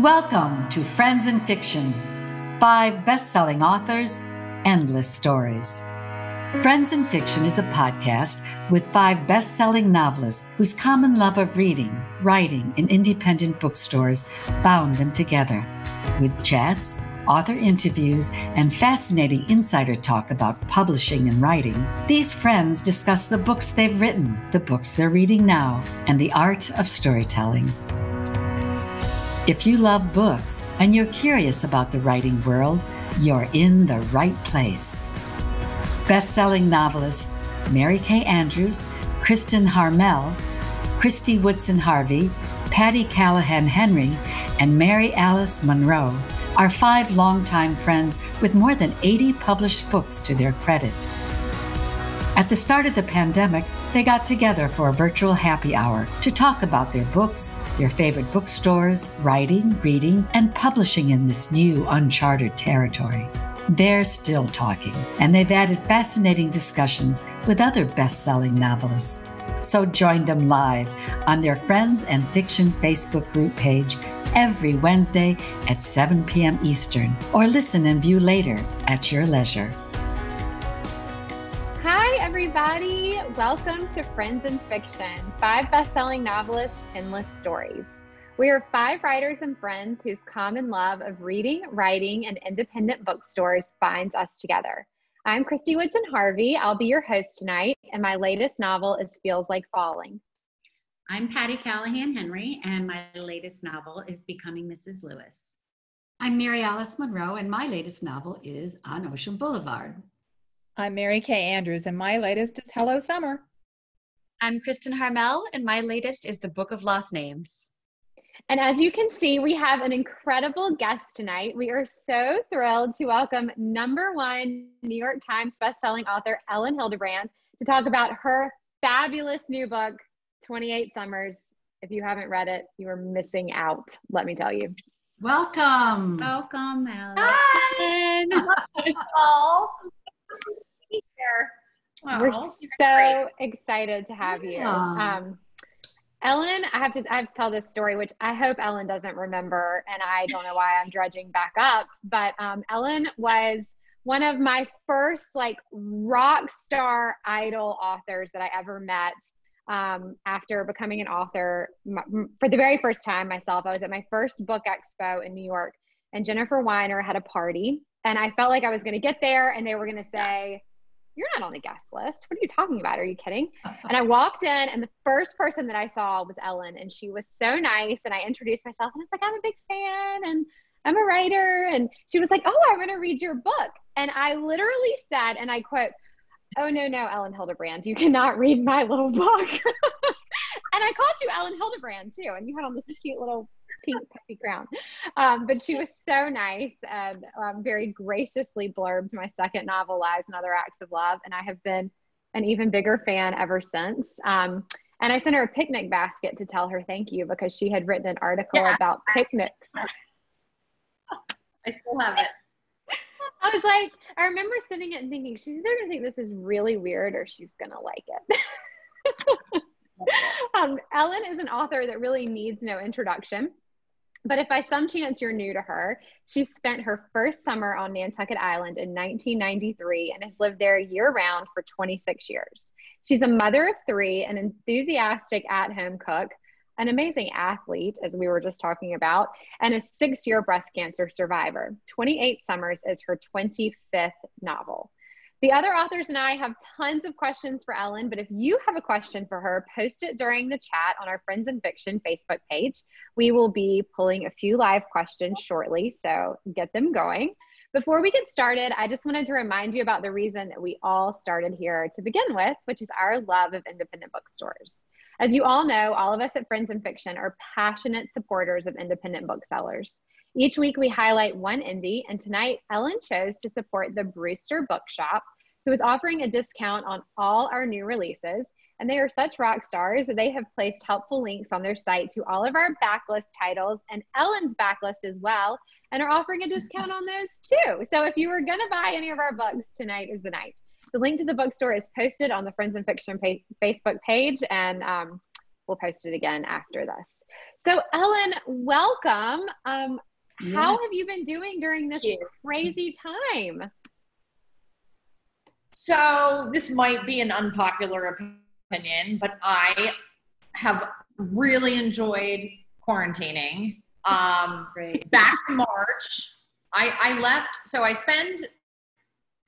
Welcome to Friends in Fiction, 5 best-selling authors, endless stories. Friends in Fiction is a podcast with 5 best-selling novelists whose common love of reading, writing, and independent bookstores bound them together. With chats, author interviews, and fascinating insider talk about publishing and writing, these friends discuss the books they've written, the books they're reading now, and the art of storytelling. If you love books and you're curious about the writing world, you're in the right place. Best-selling novelists Mary Kay Andrews, Kristen Harmel, Christy Woodson Harvey, Patty Callahan Henry, and Mary Alice Monroe are 5 longtime friends with more than 80 published books to their credit. At the start of the pandemic, they got together for a virtual happy hour to talk about their books, their favorite bookstores, writing, reading, and publishing in this new uncharted territory. They're still talking, and they've added fascinating discussions with other best-selling novelists. So join them live on their Friends and Fiction Facebook group page every Wednesday at 7 p.m. Eastern, or listen and view later at your leisure. Hi, everybody. Welcome to Friends in Fiction, 5 best-selling novelists, endless stories. We are 5 writers and friends whose common love of reading, writing, and independent bookstores binds us together. I'm Christy Woodson Harvey. I'll be your host tonight, and my latest novel is Feels Like Falling. I'm Patty Callahan Henry, and my latest novel is Becoming Mrs. Lewis. I'm Mary Alice Monroe, and my latest novel is On Ocean Boulevard. I'm Mary Kay Andrews, and my latest is Hello Summer. I'm Kristen Harmel, and my latest is The Book of Lost Names. And as you can see, we have an incredible guest tonight. We are so thrilled to welcome #1 New York Times bestselling author Elin Hilderbrand to talk about her fabulous new book, 28 Summers. If you haven't read it, you are missing out, let me tell you. Welcome. Welcome, Ellen. Hi. Oh. We're so excited to have you. Ellen, I have to tell this story, which I hope Ellen doesn't remember, and I don't know why I'm dredging back up, but Ellen was one of my first rock star idol authors that I ever met. After becoming an author for the very first time myself, I was at my first book expo in New York, and Jennifer Weiner had a party, and I felt like I was going to get there and they were going to say, "You're not on the guest list. What are you talking about? Are you kidding?" And I walked in, and the first person that I saw was Ellen, and she was so nice. And I introduced myself, and I was like, "I'm a big fan, and I'm a writer." And she was like, "Oh, I want to read your book." And I literally said, and I quote, "Oh, no, Elin Hilderbrand, you cannot read my little book." And I called you Elin Hilderbrand too, and you had on this cute little pink puffy crown. But she was so nice and very graciously blurbed my second novel, Lives and Other Acts of Love, and I have been an even bigger fan ever since. And I sent her a picnic basket to tell her thank you because she had written an article about picnics. I still have it. I was like, I remember sending it and thinking, she's either going to think this is really weird or she's going to like it. Ellen is an author that really needs no introduction. But if by some chance you're new to her, she spent her first summer on Nantucket Island in 1993 and has lived there year-round for 26 years. She's a mother of 3, an enthusiastic at-home cook, an amazing athlete, as we were just talking about, and a 6-year breast cancer survivor. 28 Summers is her 25th novel. The other authors and I have tons of questions for Ellen, but if you have a question for her, post it during the chat on our Friends in Fiction Facebook page. We will be pulling a few live questions shortly, so get them going. Before we get started, I just wanted to remind you about the reason that we all started here to begin with, which is our love of independent bookstores. As you all know, all of us at Friends in Fiction are passionate supporters of independent booksellers. Each week we highlight one indie, and tonight Ellen chose to support the Brewster Bookshop, who is offering a discount on all our new releases. And they are such rock stars that they have placed helpful links on their site to all of our backlist titles and Ellen's backlist as well, and are offering a discount on those too. So if you were going to buy any of our books, tonight is the night. The link to the bookstore is posted on the Friends in Fiction Facebook page, and we'll post it again after this. So Ellen, welcome. How Yeah. have you been doing during this crazy time? So this might be an unpopular opinion, but I have really enjoyed quarantining. Great. Back in March, I left. So I spend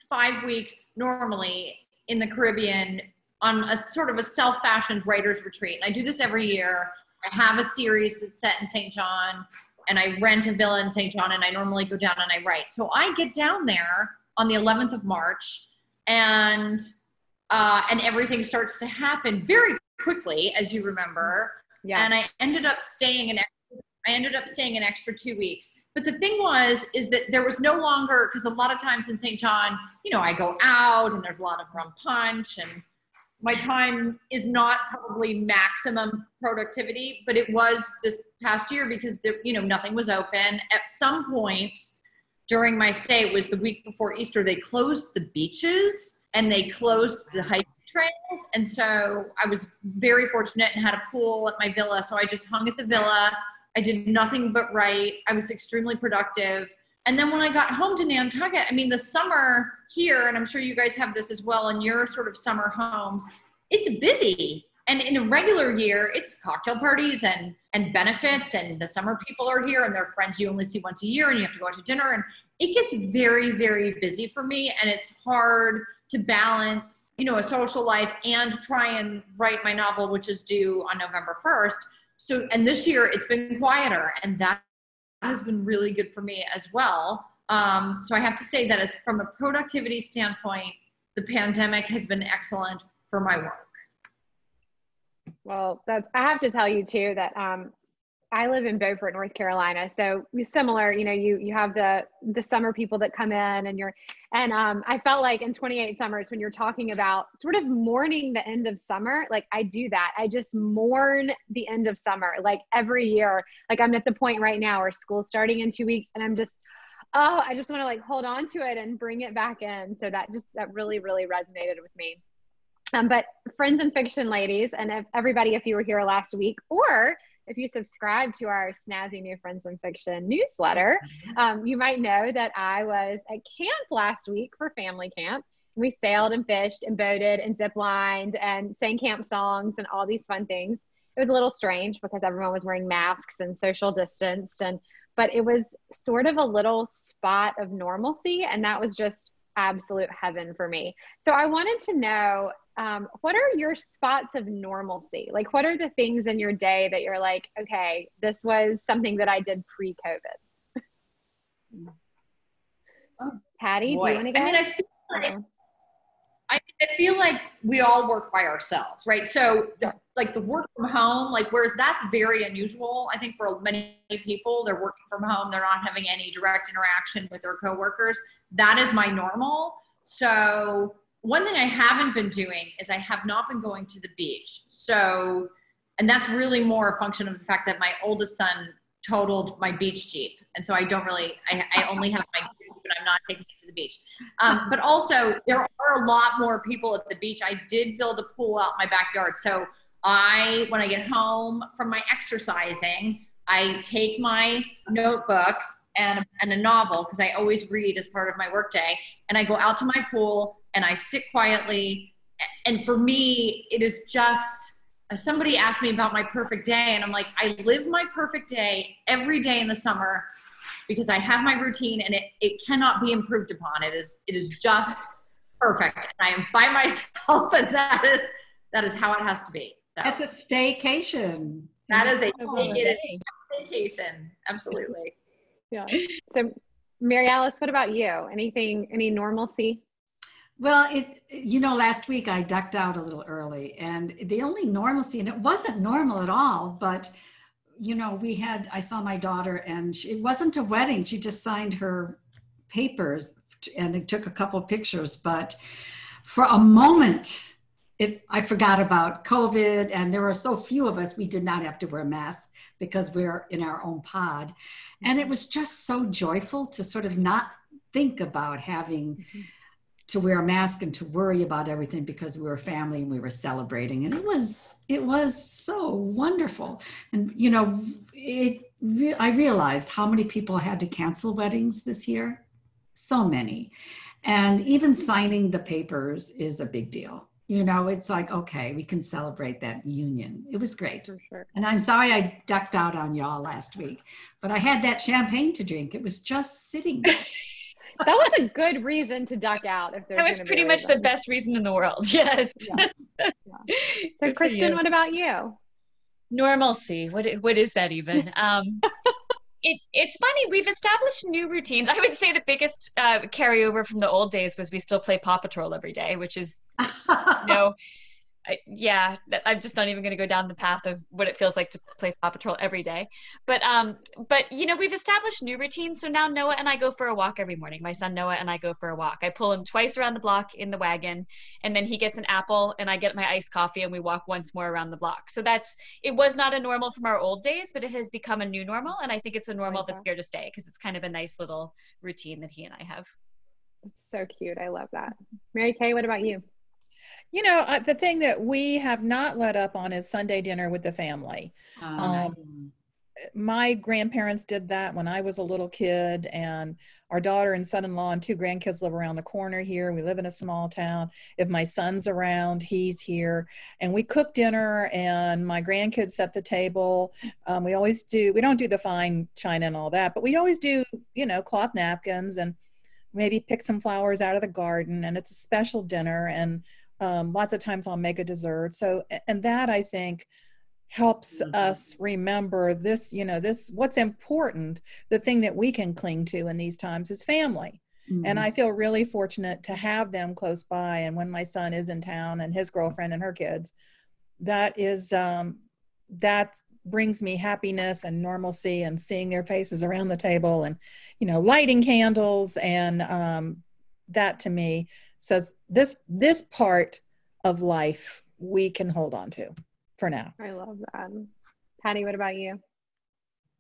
5 weeks normally in the Caribbean on a sort of a self-fashioned writer's retreat. And I do this every year. I have a series that's set in St. John, and I rent a villa in St. John, and I normally go down and I write. So I get down there on the 11th of March, and everything starts to happen very quickly, as you remember. Yeah. And I ended up staying an extra 2 weeks. But the thing is that there was no longer, because a lot of times in St. John, I go out and there's a lot of rum punch, and my time is not probably maximum productivity, but it was this past year because nothing was open. At some point during my stay, it was the week before Easter, they closed the beaches and they closed the hiking trails. And so I was very fortunate and had a pool at my villa. So I just hung at the villa. I did nothing but write. I was extremely productive. And then when I got home to Nantucket, the summer here, and I'm sure you guys have this as well in your sort of summer homes, it's busy. And in a regular year, it's cocktail parties and benefits, and the summer people are here and they're friends you only see once a year, and you have to go out to dinner. And it gets very, very busy for me. And it's hard to balance, a social life and try and write my novel, which is due on November 1st. So, and this year it's been quieter, and that has been really good for me as well. So I have to say that from a productivity standpoint, the pandemic has been excellent for my work. Well, I have to tell you too that I live in Beaufort, North Carolina. So similar, you have the summer people that come in, and I felt like in 28 Summers, when you're talking about sort of mourning the end of summer, like I do that. I just mourn the end of summer, like every year. Like I'm at the point right now where school's starting in 2 weeks, and I just want to like hold on to it and bring it back in. So that really, really resonated with me. But Friends in Fiction ladies, and if you were here last week, or if you subscribe to our snazzy new Friends in Fiction newsletter, you might know that I was at camp last week for family camp. We sailed and fished and boated and ziplined and sang camp songs and all these fun things. It was a little strange because everyone was wearing masks and social distanced, but it was sort of a little spot of normalcy, and that was just absolute heaven for me. So I wanted to know, what are your spots of normalcy? Like, what are the things in your day that you're like, okay, this was something that I did pre-COVID? Patty, do you want to go? I feel like we all work by ourselves, right? So like the work from home, whereas that's very unusual. I think for many people, they're working from home. They're not having any direct interaction with their coworkers. That is my normal. So one thing I haven't been doing is I have not been going to the beach. So, and that's really more a function of the fact that my oldest son totaled my beach Jeep. And so I only have my Jeep, but I'm not taking it to the beach. But also there are a lot more people at the beach. I did build a pool out in my backyard. So when I get home from my exercising, I take my notebook and a novel, because I always read as part of my workday, and I go out to my pool and I sit quietly. And for me, it is just, somebody asked me about my perfect day, and I'm like, I live my perfect day every day in the summer because I have my routine, and it cannot be improved upon. It is just perfect. And I am by myself, and that is how it has to be. So, that's a staycation. That is a staycation. Absolutely. Yeah. So Mary Alice, what about you? Any normalcy? Well, last week I ducked out a little early, and the only normalcy, and it wasn't normal at all, but I saw my daughter, and it wasn't a wedding. She just signed her papers and it took a couple of pictures, but for a moment, I forgot about COVID, and there were so few of us, we did not have to wear masks because we're in our own pod. And it was just so joyful to sort of not think about having to wear a mask and to worry about everything because we were family and we were celebrating. And it was so wonderful. And, you know, I realized how many people had to cancel weddings this year. So many. And even signing the papers is a big deal. You know, it's like, okay, we can celebrate that union. It was great. For sure. And I'm sorry I ducked out on y'all last week, but I had that champagne to drink. It was just sitting there. That was a good reason to duck out. If That was pretty much the best reason in the world. Yes. Yeah. So Kristen, what about you? Normalcy. What is that even? It's funny. We've established new routines. I would say the biggest carryover from the old days was we still play Paw Patrol every day, which is, you know, I'm just not even going to go down the path of what it feels like to play Paw Patrol every day. But you know, we've established new routines. So now Noah and I go for a walk every morning. My son Noah and I go for a walk. I pull him twice around the block in the wagon, and then he gets an apple and I get my iced coffee and we walk once more around the block. So it was not a normal from our old days, but it has become a new normal. And I think it's a normal that's here to stay because it's kind of a nice little routine that he and I have. It's so cute. I love that. Mary Kay, what about you? You know, the thing that we have not let up on is Sunday dinner with the family. My grandparents did that when I was a little kid, and our daughter and son-in-law and 2 grandkids live around the corner here. We live in a small town. If my son's around, he's here. And we cook dinner, and my grandkids set the table. We don't do the fine china and all that, but we always do, you know, cloth napkins and maybe pick some flowers out of the garden. And it's a special dinner. And lots of times I'll make a dessert. So, and that I think helps us remember this, you know, what's important, the thing that we can cling to in these times is family. And I feel really fortunate to have them close by. And when my son is in town and his girlfriend and her kids, that brings me happiness and normalcy, and seeing their faces around the table and, you know, lighting candles. And that to me says this part of life we can hold on to for now. I love that. Patty, what about you?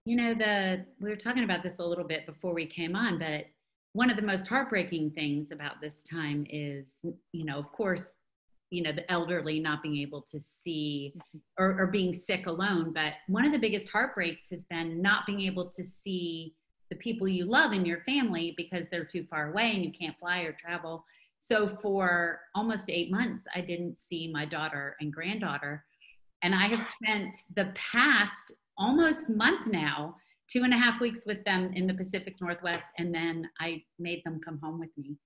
You know, we were talking about this a little bit before we came on, but one of the most heartbreaking things about this time is, you know, of course, you know, the elderly not being able to see or being sick alone. But one of the biggest heartbreaks has been not being able to see the people you love in your family because they're too far away and you can't fly or travel. So for almost 8 months, I didn't see my daughter and granddaughter. And I have spent the past almost month now, 2.5 weeks with them in the Pacific Northwest. And then I made them come home with me.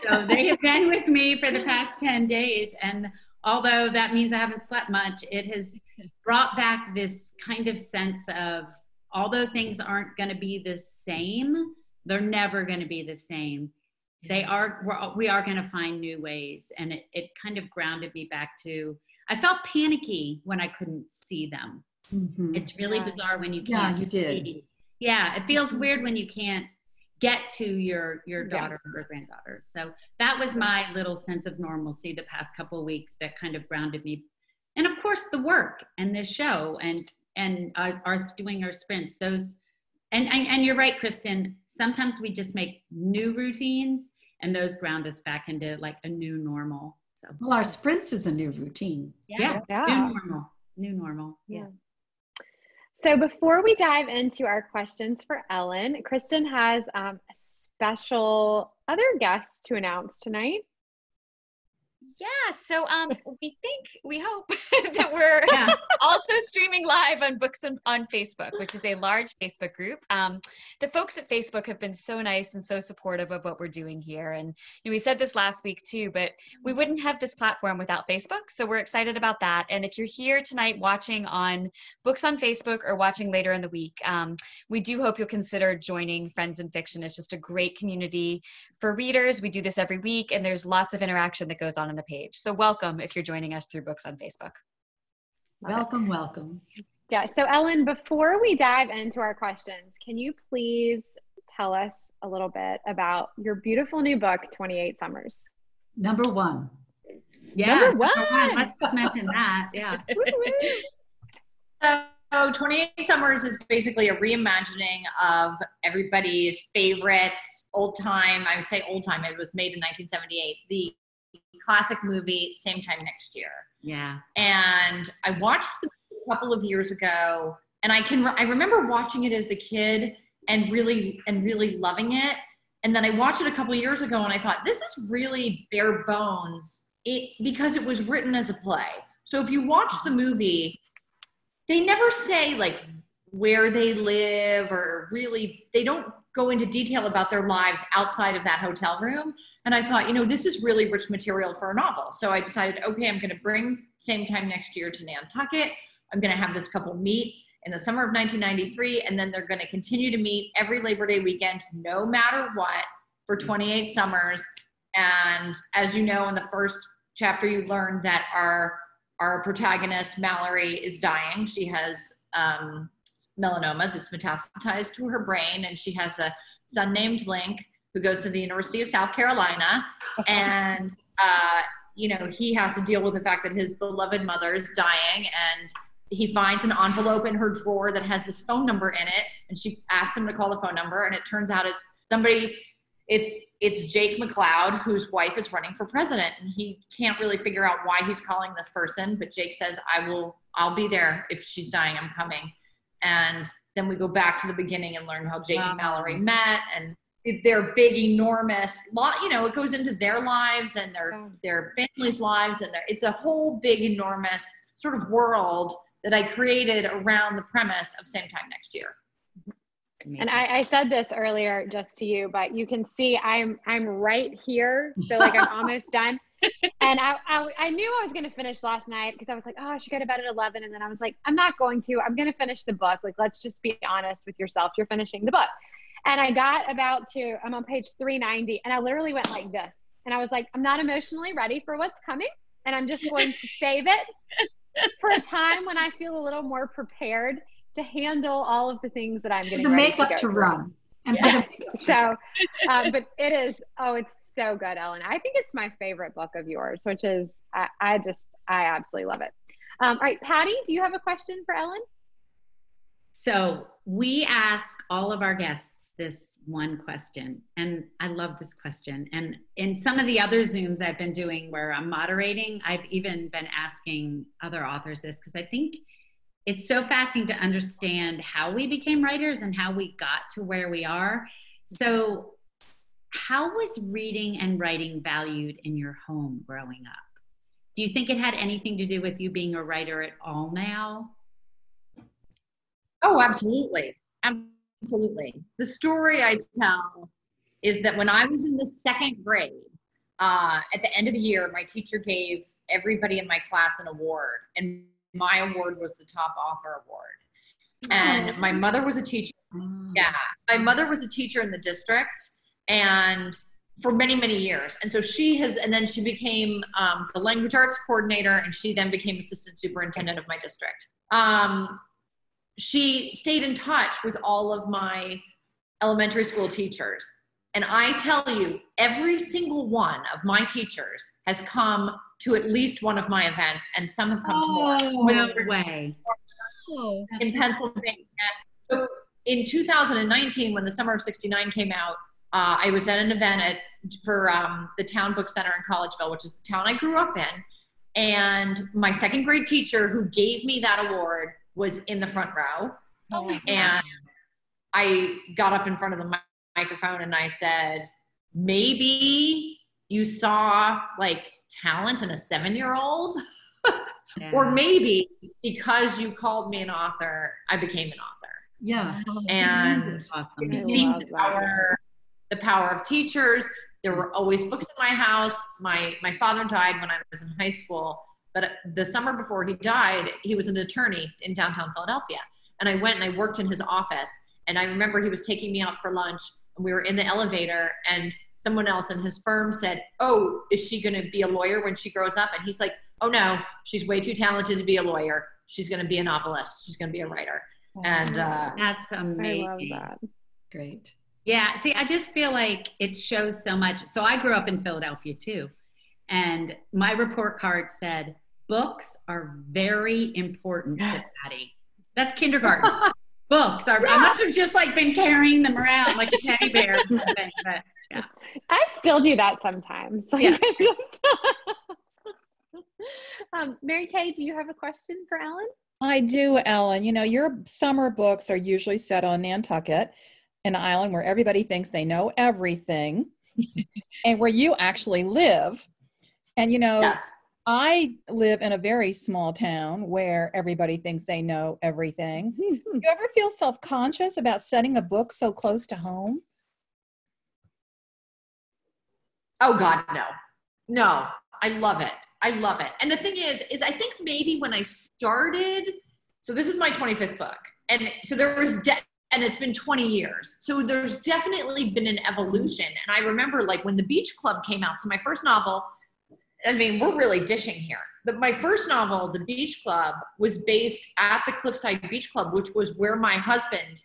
So they have been with me for the past 10 days. And although that means I haven't slept much, it has brought back this kind of sense of, although things aren't going to be the same, they're never going to be the same. We are going to find new ways. And it kind of grounded me back to, I felt panicky when I couldn't see them. It's really bizarre when you can't. Yeah, you did. See. Yeah, it feels weird when you can't get to your daughter or granddaughter. So that was my little sense of normalcy the past couple of weeks that kind of grounded me. And of course the work and this show and us doing our sprints, those, and you're right, Kristen, sometimes we just make new routines and those ground us back into like a new normal. So, well, our sprints is a new routine. Yeah. New normal. Yeah. So before we dive into our questions for Ellen, Kristen has a special other guest to announce tonight. Yeah, so we hope that we're also streaming live on Books on Facebook, which is a large Facebook group. The folks at Facebook have been so nice and so supportive of what we're doing here. And we said this last week too, but we wouldn't have this platform without Facebook. So we're excited about that. And if you're here tonight watching on Books on Facebook or watching later in the week, we do hope you'll consider joining Friends in Fiction. It's just a great community for readers. We do this every week, and there's lots of interaction that goes on in the page. So welcome if you're joining us through Books on Facebook. Welcome. Yeah, so Ellen, before we dive into our questions, can you please tell us a little bit about your beautiful new book, 28 Summers? Number one. Yeah, Number one. Let's just mention that. Yeah. 28 Summers is basically a reimagining of everybody's favorites, old time. I would say old time. It was made in 1978. The classic movie, Same Time Next Year. Yeah. And I watched the movie a couple of years ago, and I remember watching it as a kid and really loving it. And then I watched it a couple of years ago, and I thought, this is really bare bones, because it was written as a play. So if you watch the movie, they never say like where they live, or really, they don't go into detail about their lives outside of that hotel room. And I thought, this is really rich material for a novel. So I decided, okay, I'm going to bring Same Time Next Year to Nantucket. I'm going to have this couple meet in the summer of 1993. And then they're going to continue to meet every Labor Day weekend, no matter what, for 28 summers. And as you know, in the first chapter, you learned that our protagonist, Mallory, is dying. She has melanoma that's metastasized to her brain, and she has a son named Link who goes to the University of South Carolina. And, he has to deal with the fact that his beloved mother is dying, and he finds an envelope in her drawer that has this phone number in it, and she asks him to call the phone number, and it turns out it's somebody. It's Jake McLeod, whose wife is running for president, and he can't really figure out why he's calling this person. But Jake says, I'll be there if she's dying. I'm coming. And then we go back to the beginning and learn how Jake and Mallory met, and they're big, enormous lot. It goes into their lives and their families' lives, and it's a whole big, enormous sort of world that I created around the premise of Same Time Next Year. And I said this earlier just to you, but you can see I'm right here. So like I'm almost done. And I knew I was going to finish last night, because I was like, oh, I should go to bed at 11. And then I was like, I'm not going to. I'm going to finish the book. Like, let's just be honest with yourself. You're finishing the book. And I got I'm on page 390, and I literally went like this. And I was like, I'm not emotionally ready for what's coming. And I'm just going to save it for a time when I feel a little more prepared to handle all of the things that I'm getting ready to go through. Run. And yes. So, but it's so good, Ellen. I think it's my favorite book of yours, which is, I absolutely love it. All right, Patty, do you have a question for Ellen? So we ask all of our guests this one question, and I love this question. And in some of the other Zooms I've been doing where I'm moderating, I've even been asking other authors this, because I think it's so fascinating to understand how we became writers and how we got to where we are. So how was reading and writing valued in your home growing up? Do you think it had anything to do with you being a writer at all now? Oh, absolutely. Absolutely. The story I tell is that when I was in the second grade, at the end of the year, my teacher gave everybody in my class an award, and my award was the top author award. And my mother was a teacher. Yeah. My mother was a teacher in the district, and for many, many years. And so then she became the language arts coordinator, and she then became assistant superintendent of my district. She stayed in touch with all of my elementary school teachers. And I tell you, every single one of my teachers has come to at least one of my events, and some have come to more. No way. In Pennsylvania. So in 2019, when the Summer of '69 came out, I was at an event for the Town Book Center in Collegeville, which is the town I grew up in. And my second grade teacher who gave me that award was in the front row. And I got up in front of the microphone and I said, maybe you saw like talent in a 7-year-old, or maybe because you called me an author, I became an author. Yeah. And the power of teachers. There were always books in my house. My father died when I was in high school, but the summer before he died, he was an attorney in downtown Philadelphia. And I went and I worked in his office. And I remember he was taking me out for lunch, and we were in the elevator, and someone else in his firm said, oh, is she going to be a lawyer when she grows up? And he's like, oh no, she's way too talented to be a lawyer. She's going to be a novelist. She's going to be a writer. And that's amazing. I love that. Great. Yeah. See, I just feel like it shows so much. So I grew up in Philadelphia too. And my report card said, books are very important to Patty. That's kindergarten. Books. I must have just like been carrying them around like a teddy bear or something. But yeah. I still do that sometimes. Like, Yeah. Mary Kay, do you have a question for Ellen? I do, Ellen. You know, your summer books are usually set on Nantucket, an island where everybody thinks they know everything and where you actually live. And, you know, Yes. I live in a very small town where everybody thinks they know everything. Do you ever feel self-conscious about setting a book so close to home? Oh God, no. No, I love it. I love it. And the thing is I think maybe when I started, so this is my 25th book. And so there was, and it's been 20 years. So there's definitely been an evolution. And I remember like when The Beach Club came out, so my first novel, I mean, we're really dishing here. My first novel, The Beach Club, was based at the Cliffside Beach Club, which was where my husband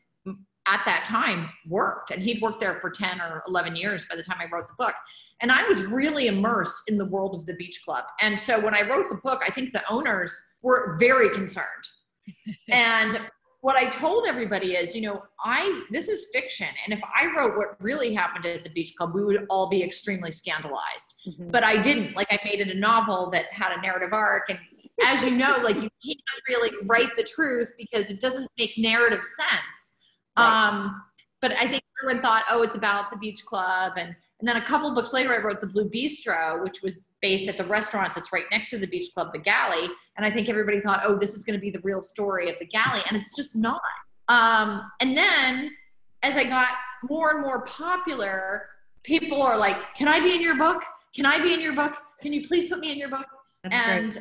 at that time worked. And he'd worked there for 10 or 11 years by the time I wrote the book. And I was really immersed in the world of the beach club. And so when I wrote the book, I think the owners were very concerned. And what I told everybody is, you know, this is fiction. And if I wrote what really happened at the beach club, we would all be extremely scandalized. Mm-hmm. But I didn't. Like, I made it a novel that had a narrative arc. And as you know, like, you can't really write the truth because it doesn't make narrative sense. Right. But I think everyone thought, oh, it's about the beach club. And then a couple books later, I wrote The Blue Bistro, which was based at the restaurant that's right next to the beach club, the Galley. And I think everybody thought, oh, this is going to be the real story of the Galley. And it's just not. And then as I got more and more popular, people are like, can I be in your book? Can I be in your book? Can you please put me in your book? That's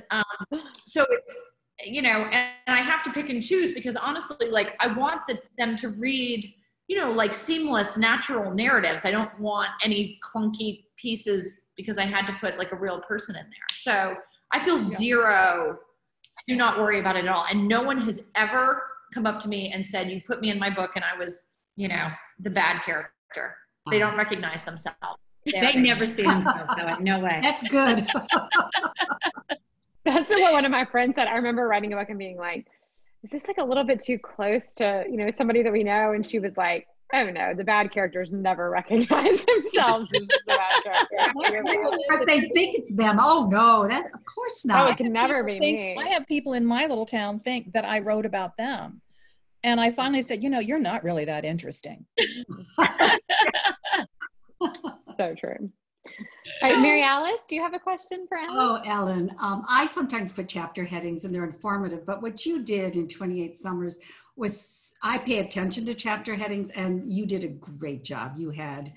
so it's, you know, and I have to pick and choose because honestly, like, I want them to read, you know, like seamless, natural narratives. I don't want any clunky pieces because I had to put like a real person in there. So I feel zero, I do not worry about it at all. And no one has ever come up to me and said, you put me in my book and I was, you know, the bad character. They don't recognize themselves. They never see themselves that way. No way. That's good. That's what one of my friends said. I remember writing a book and being like, is this like a little bit too close to, you know, somebody that we know? And she was like, oh no, the bad characters never recognize themselves as the bad character. But they think it's them. Oh no, that of course not. Oh, it can never be me. I have people in my little town think that I wrote about them. And I finally said, you know, you're not really that interesting. So true. All right, Mary Alice, do you have a question for Ellen? Oh, Ellen, I sometimes put chapter headings and they're informative, but what you did in 28 Summers was, I pay attention to chapter headings and you did a great job. You had,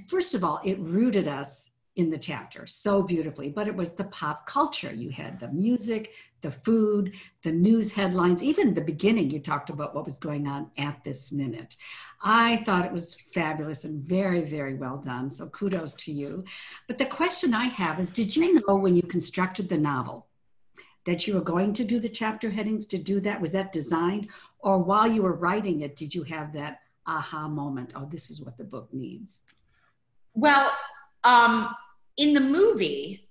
first of all, it rooted us in the chapter so beautifully, but it was the pop culture. You had the music, the food, the news headlines, even the beginning you talked about what was going on at this minute. I thought it was fabulous and very, very well done. So kudos to you. But the question I have is, did you know when you constructed the novel that you were going to do the chapter headings to do that? Was that designed? Or while you were writing it, did you have that aha moment? Oh, this is what the book needs. Well, in the movie,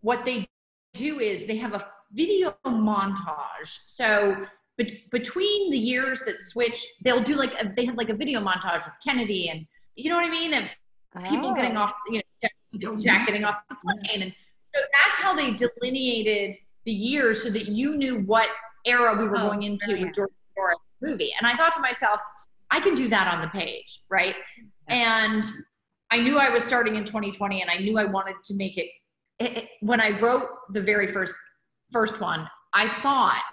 what they do is they have a video montage. So between the years that switch, they'll do like they have like a video montage of Kennedy and, you know what I mean? And people getting off, you know, Jack getting off the plane. And so that's how they delineated the years so that you knew what era we were going into with George Morris movie. And I thought to myself, I can do that on the page, right? And I knew I was starting in 2020 and I knew I wanted to make it. When I wrote the very first one, I thought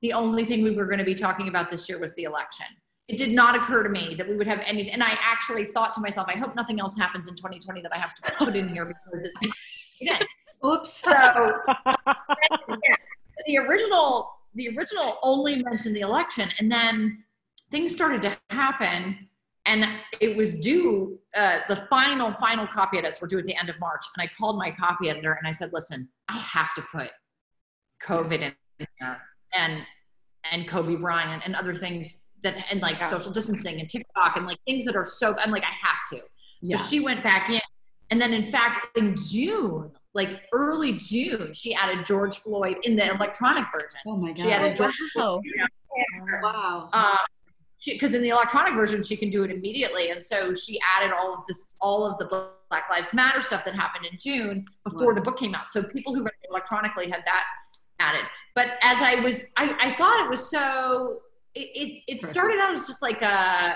the only thing we were going to be talking about this year was the election. It did not occur to me that we would have anything. And I actually thought to myself, I hope nothing else happens in 2020 that I have to put in here because it's, again. Oops. So the original only mentioned the election, and then things started to happen. And it was due, the final copy edits were due at the end of March. And I called my copy editor and I said, listen, I have to put COVID in there and Kobe Bryant and other things that, and like social distancing and TikTok and like things that are so, I'm like, I have to. Yeah. So she went back in. And then in fact, in June, like early June, she added George Floyd in the electronic version. Oh my God. She added George wow. Floyd. Wow. Because in the electronic version, she can do it immediately. And so she added all of the Black Lives Matter stuff that happened in June before the book came out. So people who read it electronically had that added. But as I thought it was so, it started out as just like a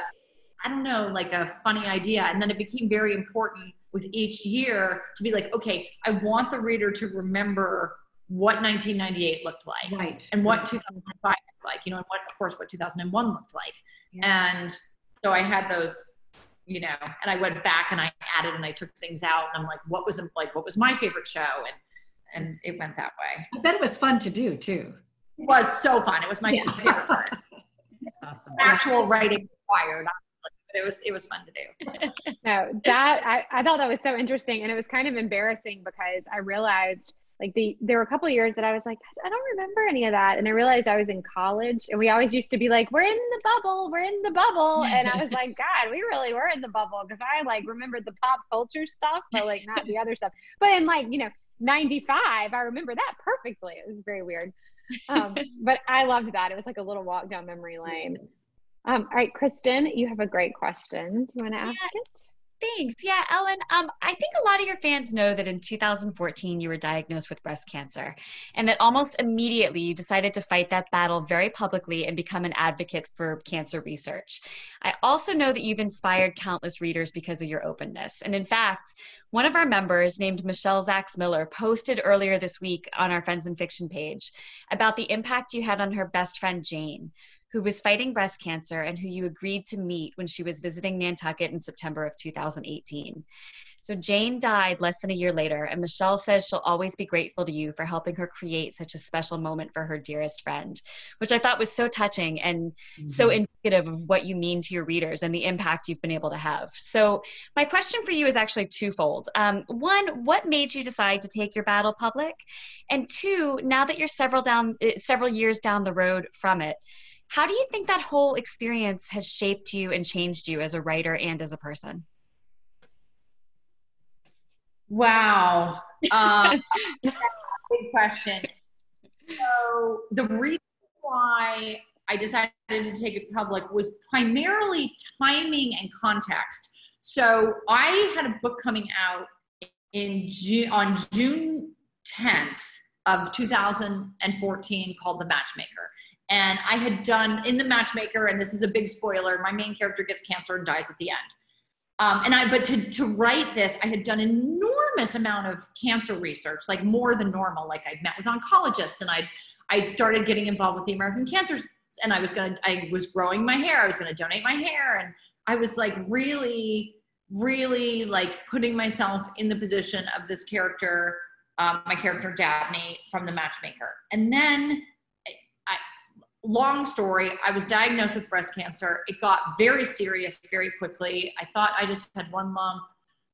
funny idea. And then it became very important with each year to be like, okay, I want the reader to remember what 1998 looked like, right, and what 2005 looked like, and what 2001 looked like. Yeah. And so I had those, and I went back and I added and I took things out, and I'm like, what was my favorite show? And it went that way. I bet it was fun to do too. It was so fun. It was my favorite part. Awesome. Actual writing required, honestly, but it was fun to do. No, I thought that was so interesting, and it was kind of embarrassing because I realized there were a couple of years that I was like, I don't remember any of that. And I realized I was in college, and we always used to be like, we're in the bubble. And I was like, God, we really were in the bubble, because I remembered the pop culture stuff, but not the other stuff. But in 95, I remember that perfectly. It was very weird. But I loved that. It was like a little walk down memory lane. All right, Kristen, you have a great question. Do you want to ask it? Thanks. Yeah, Ellen, I think a lot of your fans know that in 2014 you were diagnosed with breast cancer, and that almost immediately you decided to fight that battle very publicly and become an advocate for cancer research. I also know that you've inspired countless readers because of your openness. And in fact, one of our members named Michelle Zax Miller posted earlier this week on our Friends in Fiction page about the impact you had on her best friend, Jane, who was fighting breast cancer and who you agreed to meet when she was visiting Nantucket in September of 2018. So Jane died less than a year later, and Michelle says she'll always be grateful to you for helping her create such a special moment for her dearest friend, which I thought was so touching and so indicative of what you mean to your readers and the impact you've been able to have. So my question for you is actually twofold. One, what made you decide to take your battle public? And two, now that you're several years down the road from it, how do you think that whole experience has shaped you and changed you as a writer and as a person? Wow. Big question. So the reason why I decided to take it public was primarily timing and context. So I had a book coming out on June 10th of 2014 called The Matchmaker. And I had done in The Matchmaker, and this is a big spoiler, my main character gets cancer and dies at the end. But to write this, I had done an enormous amount of cancer research, like more than normal. Like I'd met with oncologists, and I'd started getting involved with the American Cancer, and I was growing my hair. I was going to donate my hair. And I was like really, really like putting myself in the position of this character, my character Dabney from The Matchmaker. And then long story, I was diagnosed with breast cancer. It got very serious very quickly. I thought I just had one lump.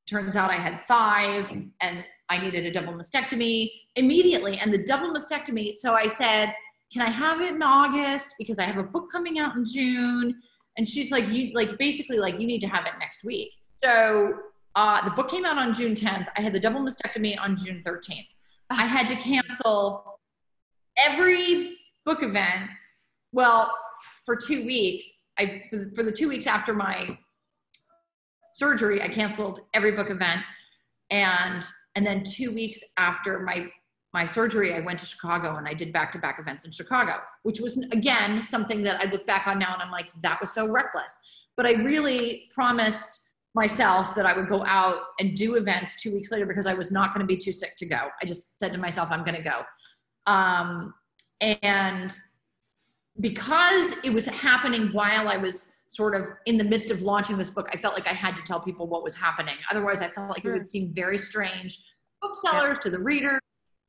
Turns out I had 5, and I needed a double mastectomy immediately. And the double mastectomy, so I said, can I have it in August? Because I have a book coming out in June. And she's like, you need to have it next week. So the book came out on June 10th. I had the double mastectomy on June 13th. I had to cancel every book event. Well, for 2 weeks, for the 2 weeks after my surgery, I canceled every book event. And then 2 weeks after my surgery, I went to Chicago and I did back-to-back events in Chicago, which was, again, something that I look back on now and I'm like, that was so reckless. But I really promised myself that I would go out and do events 2 weeks later because I was not going to be too sick to go. I just said to myself, I'm going to go. And because it was happening while I was sort of in the midst of launching this book, I felt like I had to tell people what was happening. Otherwise, I felt like it would seem very strange to booksellers, to the reader.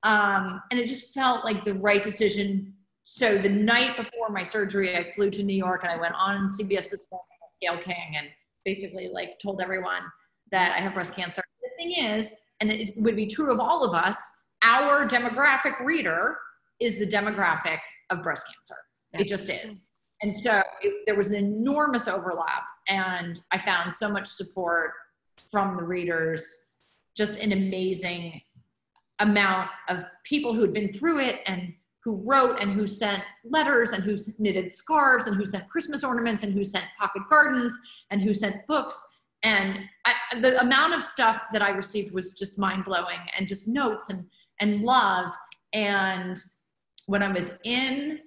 And it just felt like the right decision. So the night before my surgery, I flew to New York and I went on CBS This Morning with Gayle King and basically like told everyone that I have breast cancer. The thing is, and it would be true of all of us, our demographic reader is the demographic of breast cancer. It just is. And so there was an enormous overlap, and I found so much support from the readers, just an amazing amount of people who had been through it and who wrote and who sent letters and who knitted scarves and who sent Christmas ornaments and who sent pocket gardens and who sent books. And the amount of stuff that I received was just mind-blowing, and just notes and love. And when I was in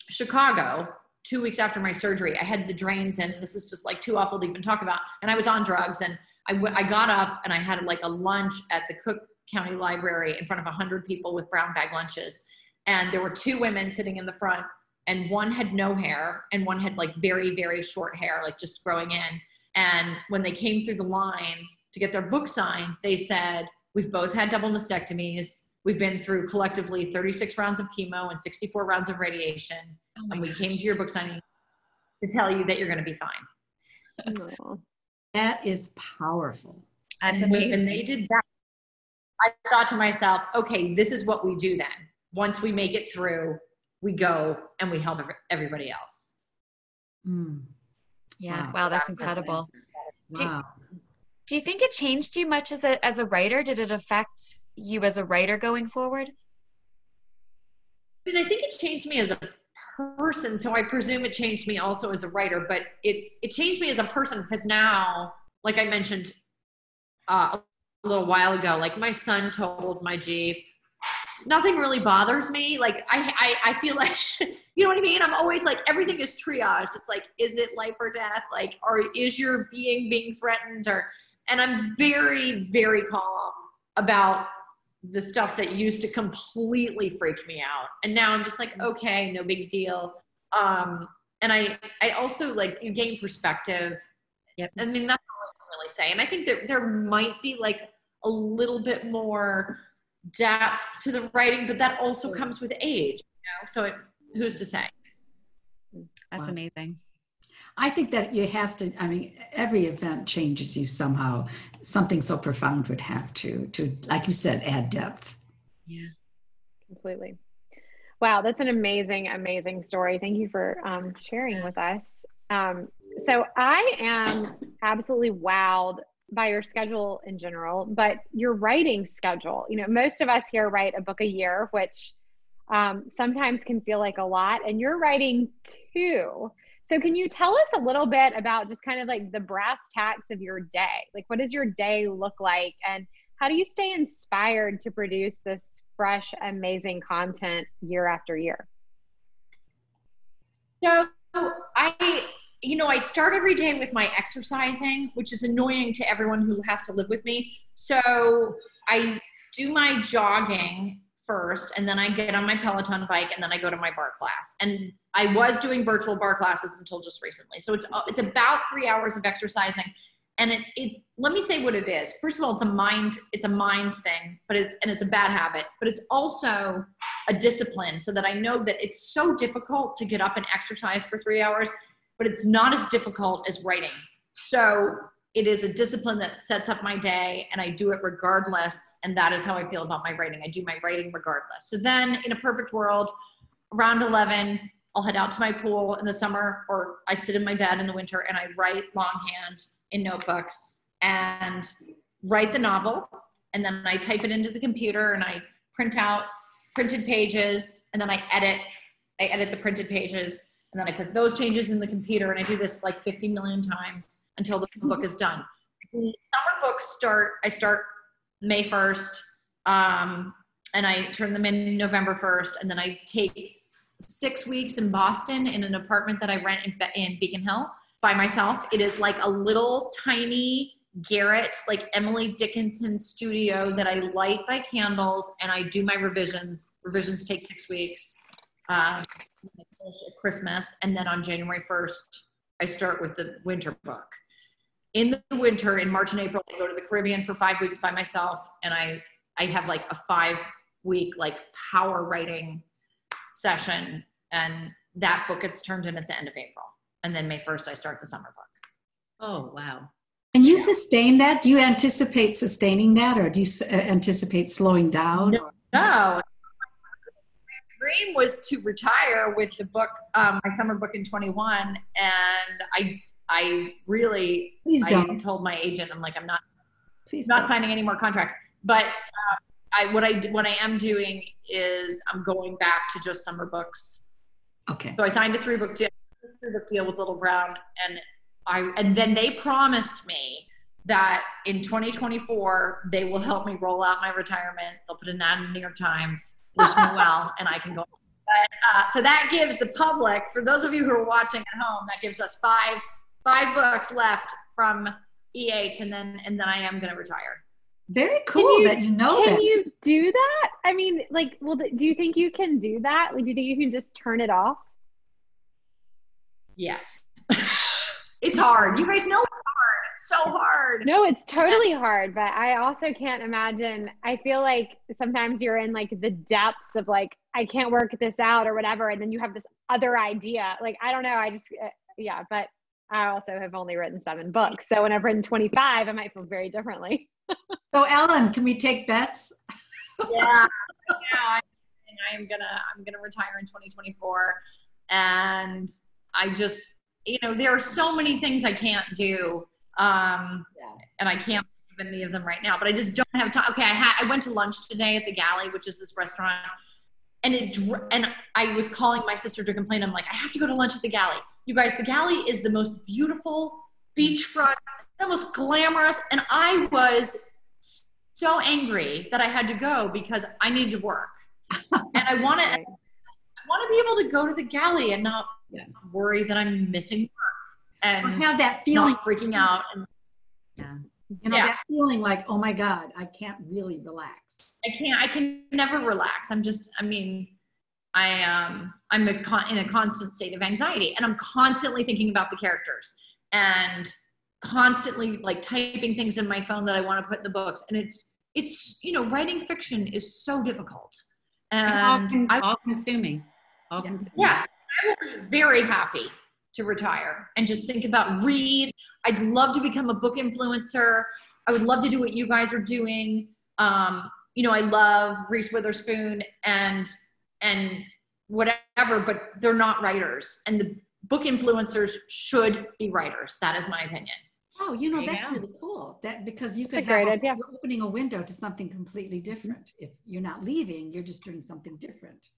Chicago 2 weeks after my surgery, I had the drains in, and this is just like too awful to even talk about. And I was on drugs, and I got up and I had like a lunch at the Cook County Library in front of 100 people with brown bag lunches. And there were two women sitting in the front, and one had no hair and one had like very, very short hair, like just growing in. And when they came through the line to get their book signed, they said, we've both had double mastectomies. We've been through collectively 36 rounds of chemo and 64 rounds of radiation. And we came to your book signing to tell you that you're going to be fine. Aww. That is powerful. That's and amazing. when they did that, I thought to myself, okay, this is what we do then. Once we make it through, we go and we help everybody else. Mm. Yeah. Wow. That's incredible. Wow. Do you think it changed you much as a writer? Did it affect you as a writer going forward? I mean, I think it changed me as a person, so I presume it changed me also as a writer, but it changed me as a person because now, like I mentioned a little while ago, like my son totaled my Jeep. Nothing really bothers me. Like I feel like, you know what I mean? I'm always like, everything is triaged. It's like, is it life or death? Like, or is your being threatened? And I'm very, very calm about the stuff that used to completely freak me out. And now I'm just like, okay, no big deal. And I also, like, you gain perspective. Yep. I mean, that's all I can really say. And I think that there might be like a little bit more depth to the writing, but that also comes with age, you know? So who's to say? That's amazing. I think that it has to, I mean, every event changes you somehow. Something so profound would have to, like you said, add depth. Yeah. Completely. Wow, that's an amazing, amazing story. Thank you for sharing with us. So I am absolutely wowed by your schedule in general, but your writing schedule. You know, most of us here write a book a year, which sometimes can feel like a lot, and you're writing 2. So can you tell us a little bit about just kind of like the brass tacks of your day? Like, what does your day look like? And how do you stay inspired to produce this fresh, amazing content year after year? So I start every day with my exercising, which is annoying to everyone who has to live with me. So I do my jogging first, and then I get on my Peloton bike, and then I go to my bar class. And I was doing virtual bar classes until just recently. So it's about 3 hours of exercising. And let me say what it is. First of all, it's a mind thing, but it's a bad habit, but it's also a discipline, so that I know that it's so difficult to get up and exercise for 3 hours, but it's not as difficult as writing. So it is a discipline that sets up my day, and I do it regardless. And that is how I feel about my writing. I do my writing regardless. So then in a perfect world, around 11, I'll head out to my pool in the summer, or I sit in my bed in the winter and I write longhand in notebooks and write the novel. And then I type it into the computer and I print out printed pages, and then I edit the printed pages, and then I put those changes in the computer, and I do this like 50 million times until the book is done. The summer books I start May 1st, and I turn them in November 1st, and then I take 6 weeks in Boston in an apartment that I rent in Beacon Hill by myself. It is like a little tiny garret, like Emily Dickinson studio that I light by candles, and I do my revisions. Revisions take 6 weeks. At Christmas, and then on January 1st, I start with the winter book. In the winter, in March and April, I go to the Caribbean for 5 weeks by myself, and I have like a 5-week like power writing session, and that book gets turned in at the end of April. And then May 1st, I start the summer book. Oh, wow. And you sustain that? Do you anticipate sustaining that, or do you anticipate slowing down? No. Dream was to retire with the book, my summer book in 21, and I really, I told my agent, I'm like, I'm not signing any more contracts. But what I am doing is I'm going back to just summer books. Okay. So I signed a 3-book deal with Little Brown, and then they promised me that in 2024 they will help me roll out my retirement. They'll put an ad in the New York Times, wish me well, and I can go. But, so that gives the public, for those of you who are watching at home, that gives us five books left from EH, and then I am going to retire. Very cool that you know that. Can you do that? I mean, like, well, do you think you can do that? Like, do you think you can just turn it off? Yes. It's hard. You guys know it's hard. It's so hard. No, it's totally hard, but I also can't imagine. I feel like sometimes you're in like the depths of like, I can't work this out or whatever. And then you have this other idea. Like, I don't know. I just, yeah, but I also have only written 7 books. So when I've written 25, I might feel very differently. So Ellen, can we take bets? Yeah. I'm gonna retire in 2024. And I just, there are so many things I can't do. And I can't think of any of them right now, but I just don't have time. Okay. I went to lunch today at the Galley, which is this restaurant, and I was calling my sister to complain. I'm like, I have to go to lunch at the Galley. You guys, the Galley is the most beautiful beachfront, the most glamorous. And I was so angry that I had to go because I need to work. And I want to be able to go to the Galley and not worry that I'm missing work and have that feeling, not freaking out. And, that feeling like, oh my God, I can't really relax. I can never relax. I'm in a constant state of anxiety, and I'm constantly thinking about the characters and constantly like typing things in my phone that I want to put in the books. And it's writing fiction is so difficult and all consuming. Yeah, I will be very happy to retire and just think about read. I'd love to become a book influencer. I would love to do what you guys are doing. I love Reese Witherspoon and whatever, but they're not writers. And the book influencers should be writers. That is my opinion. Oh, that's really cool. Because you could you're opening a window to something completely different. If you're not leaving, you're just doing something different.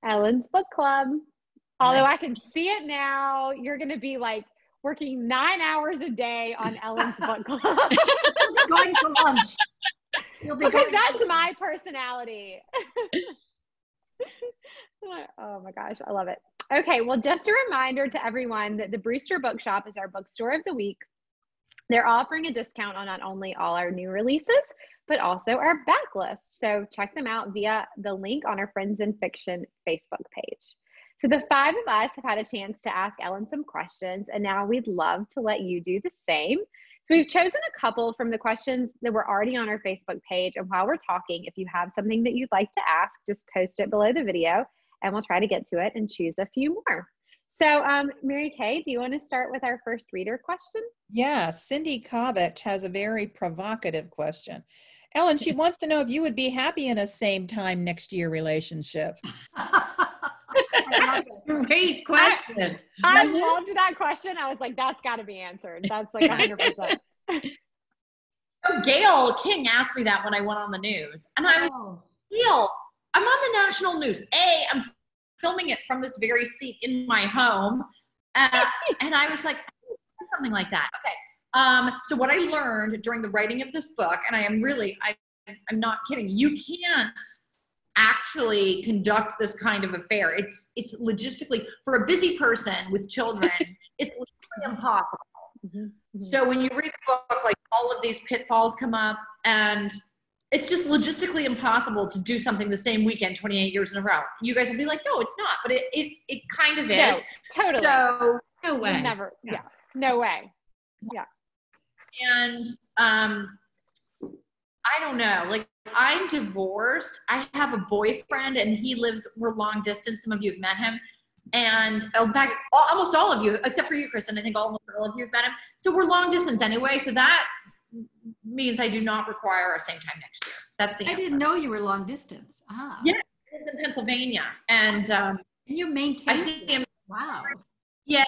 Ellen's Book Club. Although I can see it now, you're going to be like working 9 hours a day on Ellen's Book Club. You'll be going to lunch. Because that's my personality. Oh my gosh, I love it. Okay, well, just a reminder to everyone that the Brewster Bookshop is our bookstore of the week. They're offering a discount on not only all our new releases, but also our backlist. So check them out via the link on our Friends in Fiction Facebook page. So the 5 of us have had a chance to ask Ellen some questions, and now we'd love to let you do the same. So we've chosen a couple from the questions that were already on our Facebook page. And while we're talking, if you have something that you'd like to ask, just post it below the video and we'll try to get to it and choose a few more. So Mary Kay, do you want to start with our first reader question? Yeah, Cindy Kovic has a very provocative question. Ellen, she wants to know if you would be happy in a same time next year relationship. Great question. I loved that question. I was like, that's got to be answered. That's like 100%. Gail King asked me that when I went on the news. And I was, Gail, I'm on the national news. I'm filming it from this very seat in my home. And I was like, something like that. Okay. So what I learned during the writing of this book, and I'm not kidding, you can't actually conduct this kind of affair. It's logistically, for a busy person with children, it's literally impossible. Mm-hmm. So when you read the book, like all of these pitfalls come up, and it's just logistically impossible to do something the same weekend 28 years in a row. You guys will be like, no, it's not, but it kind of is. No, totally. So no way. Never. Yeah. No way. Yeah. And I don't know, like I'm divorced. I have a boyfriend and we're long distance. Some of you have met him. And almost all of you, except for you, Kristen, I think almost all of you have met him. So we're long distance anyway. So that means I do not require a same time next year. That's the answer. I didn't know you were long distance. Yeah, I was in Pennsylvania. And you maintain. I see him. Wow. Yeah,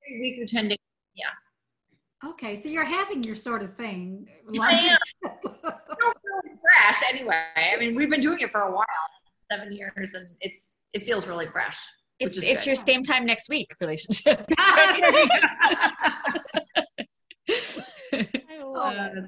every week or 10 days. Yeah. Okay, so you're having your sort of thing. I am. I don't feel regret. fresh anyway. I mean, we've been doing it for a while, 7 years, and it feels really fresh. It's your same time next week relationship. That's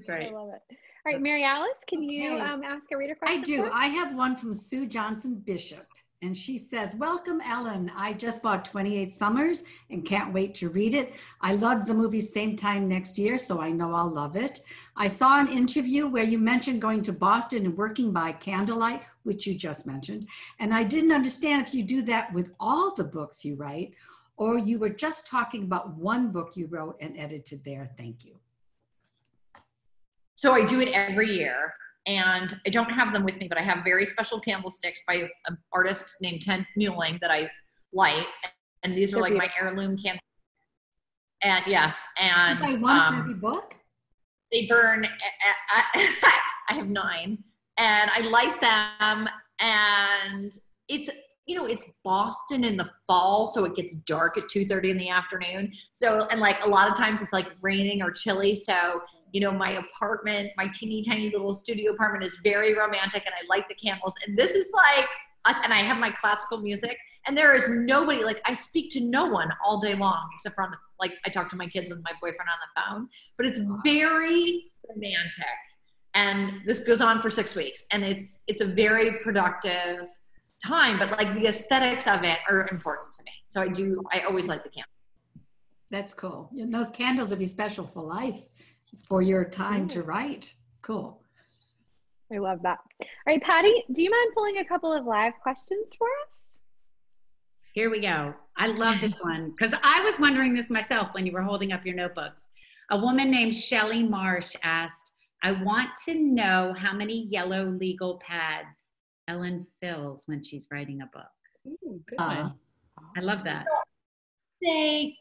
great. I love it. All right, Mary Alice, can you ask a reader question? I do. I have one from Sue Johnson Bishop, and she says, "Welcome, Ellen. I just bought 28 Summers and can't wait to read it. I loved the movie Same Time Next Year, so I know I'll love it. I saw an interview where you mentioned going to Boston and working by candlelight, which you just mentioned, and I didn't understand if you do that with all the books you write, or you were just talking about one book you wrote and edited there. Thank you." So I do it every year, and I don't have them with me, but I have very special candlesticks by an artist named Ted Muelling that I light, and these are like my heirloom candles. And yes, and by one for every book? They burn. I have 9, and I light them, and it's Boston in the fall, so it gets dark at 2:30 in the afternoon. So, and like a lot of times it's like raining or chilly. So, my apartment, my teeny tiny little studio apartment is very romantic, and I light the candles. And this is like, and I have my classical music, and there is nobody, like I speak to no one all day long, except for I talk to my kids and my boyfriend on the phone, but it's very romantic. And this goes on for 6 weeks, and it's a very productive time, but like the aesthetics of it are important to me. So I always light the candle. That's cool. And those candles will be special for life, for your time to write. Cool. I love that. All right, Patty, do you mind pulling a couple of live questions for us? Here we go. I love this one because I was wondering this myself when you were holding up your notebooks. A woman named Shelley Marsh asked, "I want to know how many yellow legal pads Ellen fills when she's writing a book." Ooh, good one. I love that. Say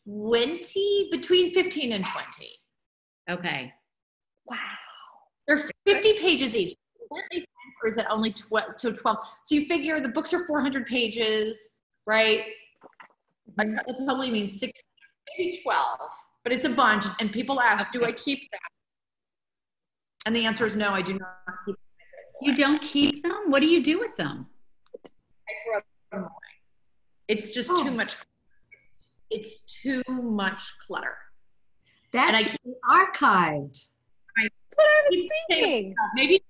20, between 15 and 20. Okay. Wow. They're 50 pages each. Does that make sense, or is it only 12? So you figure the books are 400 pages, right? It probably means 6, maybe 12, but it's a bunch. And people ask, do I keep that? And the answer is no, I do not keep them. You don't keep them? What do you do with them? I throw them away. It's just too much. It's too much clutter. That should be archived. That's what I was thinking. Maybe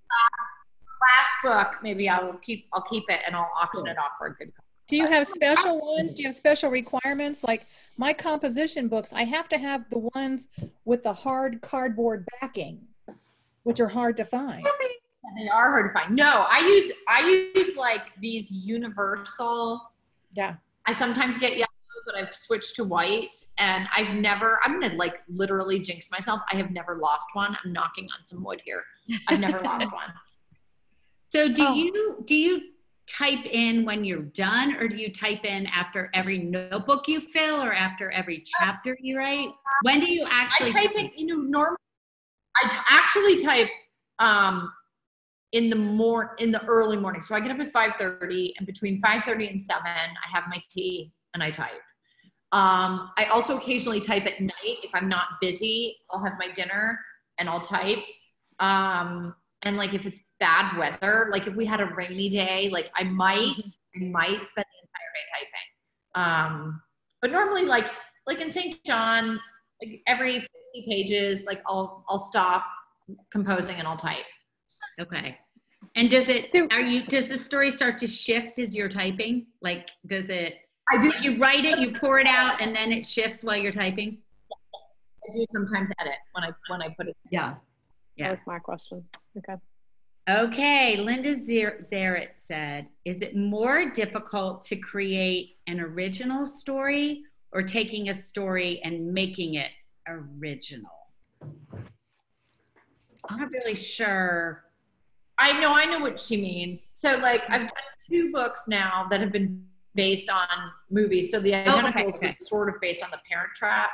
last book, maybe I'll keep it and I'll auction it off for a good cost. Do you have special ones? Do you have special requirements? Like my composition books, I have to have the ones with the hard cardboard backing, which are hard to find. They are hard to find. No, I use like these universal. Yeah. I sometimes get yellow, but I've switched to white, and I'm gonna like literally jinx myself. I have never lost one. I'm knocking on some wood here. I've never lost one. So do you type in when you're done, or do you type in after every notebook you fill or after every chapter you write? When do you actually I type in, normally I actually type in the early morning. So I get up at 5:30, and between 5:30 and 7, I have my tea and I type. I also occasionally type at night. If I'm not busy, I'll have my dinner and I'll type. And like if it's bad weather, like if we had a rainy day, like I might spend the entire day typing. But normally like in St. John, like every 50 pages, like I'll stop composing and I'll type. Okay. And does the story start to shift as you're typing? Like, does it, you write it, you pour it out, and then it shifts while you're typing? I do sometimes edit when I put it. Yeah. That was my question. Okay. Okay. Linda Zaret said, is it more difficult to create an original story or taking a story and making it original? I'm not really sure. I know what she means. So like I've done 2 books now that have been based on movies. So The Identicals was sort of based on The Parent Trap,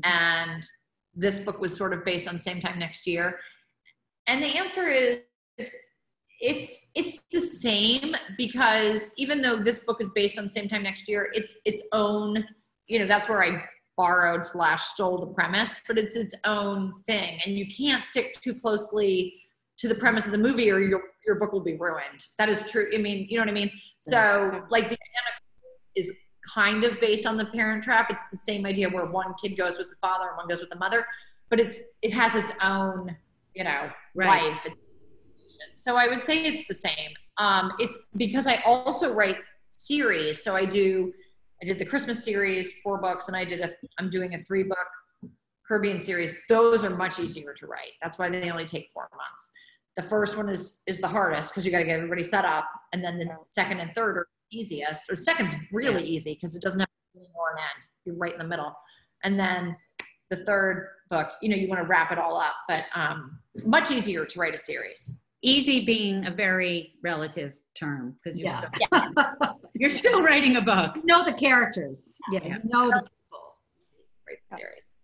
and this book was sort of based on Same Time Next Year. And the answer is it's the same, because even though this book is based on Same Time Next Year, it's its own, that's where I borrowed / stole the premise, but it's its own thing. And you can't stick too closely to the premise of the movie, or your book will be ruined. That is true. I mean, you know what I mean? So like the dynamic is kind of based on the Parent Trap. It's the same idea where one kid goes with the father and one goes with the mother, but it has its own, you know, life. So I would say it's the same. It's because I also write series. So I did the Christmas series, 4 books, and I'm doing a 3-book Caribbean series. Those are much easier to write. That's why they only take 4 months. The first one is the hardest because you got to get everybody set up, and then the second and third are easiest. The second's really easy because it doesn't have a beginning or an end. You're right in the middle. And then the third book, you know, you want to wrap it all up, but much easier to write a series. Easy being a very relative term because you're you're still writing a book. You know the characters. You know the people. Write the series.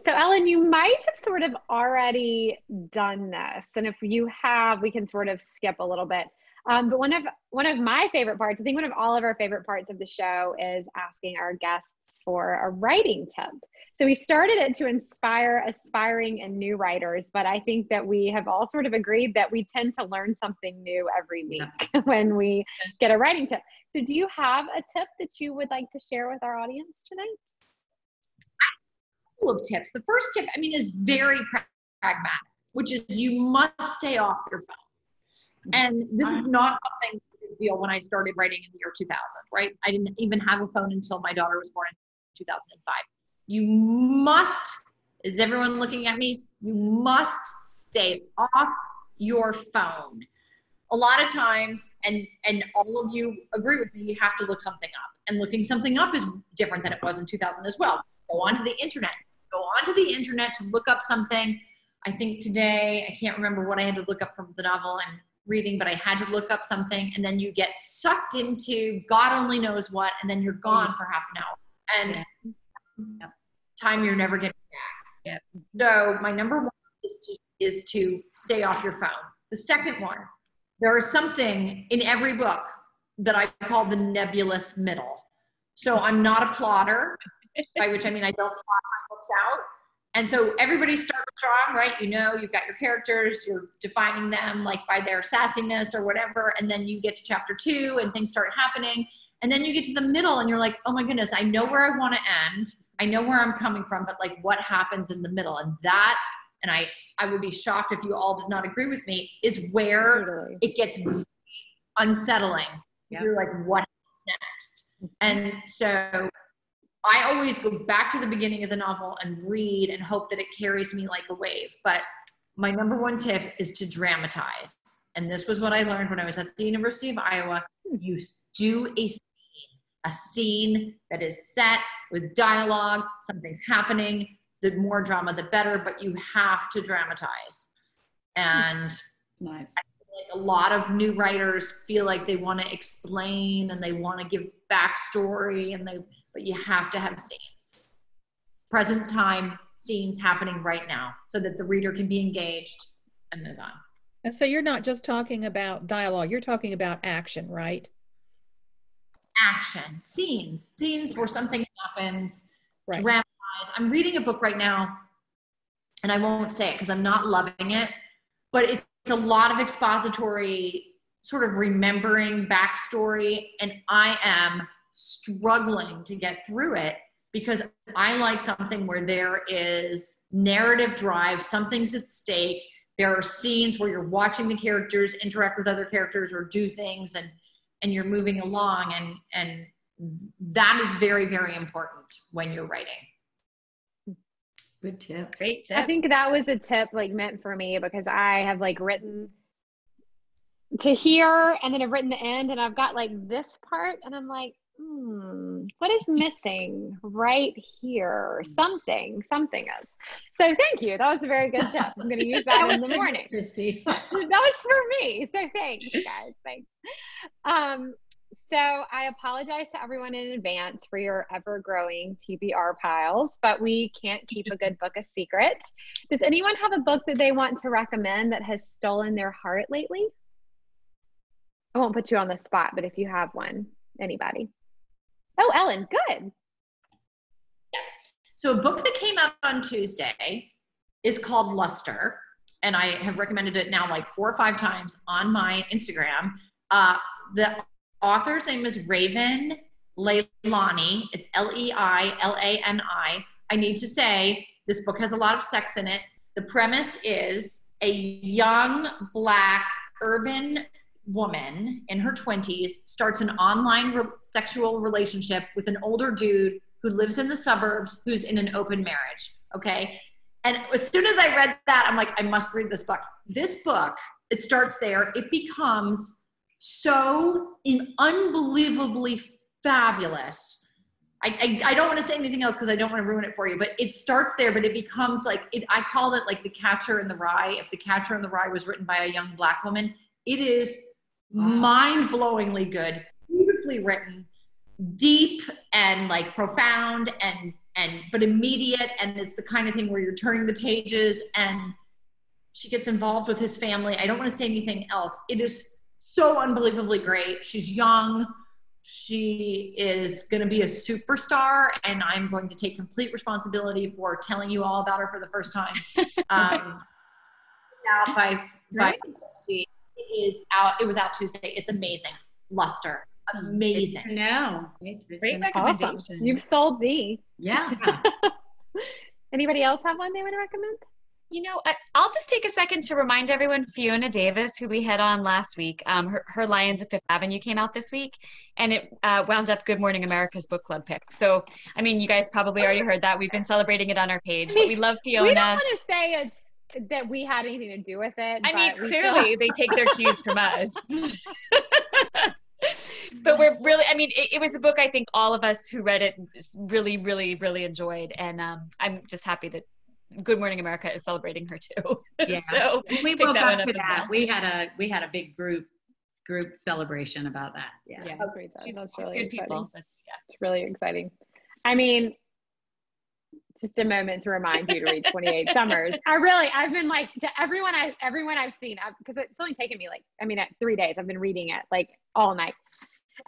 So Ellen, you might have sort of already done this, and if you have, we can sort of skip a little bit. But one of my favorite parts, I think one of all of our favorite parts of the show, is asking our guests for a writing tip. So we started it to inspire aspiring and new writers, but I think that we have all sort of agreed that we tend to learn something new every week when we get a writing tip. So do you have a tip that you would like to share with our audience tonight? Of tips. The first tip, I mean, is very pragmatic, which is you must stay off your phone. And this is not something to feel when I started writing in the year 2000, right? I didn't even have a phone until my daughter was born in 2005. You must, is everyone looking at me? You must stay off your phone. A lot of times, and all of you agree with me, you have to look something up. And looking something up is different than it was in 2000 as well. Go onto the internet. Go onto the internet to look up something. I think today, I can't remember what I had to look up from the novel I'm reading, but I had to look up something, and then you get sucked into God only knows what, and then you're gone for half an hour. And time you're never getting back. So my number one is to stay off your phone. The second one, there is something in every book that I call the nebulous middle. So I'm not a plotter, by which I mean I don't plot my books out. And so everybody starts strong, right? You know, you've got your characters, you're defining them like by their sassiness or whatever. And then you get to chapter 2 and things start happening. And then you get to the middle and you're like, oh my goodness, I know where I want to end. I know where I'm coming from, but like what happens in the middle? And that, and I would be shocked if you all did not agree with me, is where it gets unsettling. You're like, what happens next? And so I always go back to the beginning of the novel and read and hope that it carries me like a wave. But my number one tip is to dramatize. And this was what I learned when I was at the University of Iowa. You do a scene that is set with dialogue, something's happening. The more drama, the better, but you have to dramatize. And nice. I feel like a lot of new writers feel like they want to explain and they want to give backstory, but you have to have scenes. Present time scenes happening right now so that the reader can be engaged and move on. And so you're not just talking about dialogue, you're talking about action, right? Action, scenes where something happens, right. Dramatize. I'm reading a book right now, and I won't say it because I'm not loving it, but it's a lot of expository, sort of remembering backstory, and I am struggling to get through it because I like something where there is narrative drive, something's at stake. There are scenes where you're watching the characters interact with other characters or do things, and you're moving along, and that is very, very important when you're writing. Good tip. Great tip. I think that was a tip like meant for me because I have like written to here and then I've written the end and I've got like this part and I'm like, what is missing right here? Something is. So thank you. That was a very good tip. I'm going to use that in the morning. Christy. That was for me. So thanks, guys. Thanks. So I apologize to everyone in advance for your ever-growing TBR piles, but we can't keep a good book a secret. Does anyone have a book that they want to recommend that has stolen their heart lately? I won't put you on the spot, but if you have one, anybody. Oh, Ellen, good. Yes. So a book that came out on Tuesday is called Luster. and I have recommended it now like 4 or 5 times on my Instagram. The author's name is Raven Leilani. It's Leilani. I need to say, this book has a lot of sex in it. The premise is a young Black urban woman in her 20s starts an online sexual relationship with an older dude who lives in the suburbs, who's in an open marriage. Okay. And as soon as I read that, I'm like, I must read this book. This book, it starts there. It becomes so unbelievably fabulous. I don't want to say anything else because I don't want to ruin it for you, but it starts there, but it becomes like, I called it like The Catcher in the Rye. If The Catcher in the Rye was written by a young Black woman, it is mind-blowingly good, beautifully written, deep and like profound but immediate. And it's the kind of thing where you're turning the pages and she gets involved with his family. I don't want to say anything else. It is so unbelievably great. She's young. She is going to be a superstar, and I'm going to take complete responsibility for telling you all about her for the first time. Out by it is out. It was out Tuesday. It's amazing. Luster. Amazing. No. Great recommendation. Awesome. You've sold me. Yeah. Anybody else have one they want to recommend? You know, I'll just take a second to remind everyone, Fiona Davis, who we had on last week, her Lions of Fifth Avenue came out this week, and it wound up Good Morning America's book club pick. So, I mean, you guys probably already heard that. We've been celebrating it on our page, but we love Fiona. We don't want to say that we had anything to do with it. I mean, clearly they take their cues from us. But we're really, I mean, it was a book I think all of us who read it really, really, really enjoyed. And I'm just happy that Good Morning America is celebrating her too. Yeah. So we woke up to that. Well. We had a big group celebration about that. Yeah. That's really She's good exciting. people. It's really exciting. I mean, just a moment to remind you to read 28 Summers. I've been like, to everyone I've seen, because it's only taken me at 3 days, I've been reading it like all night.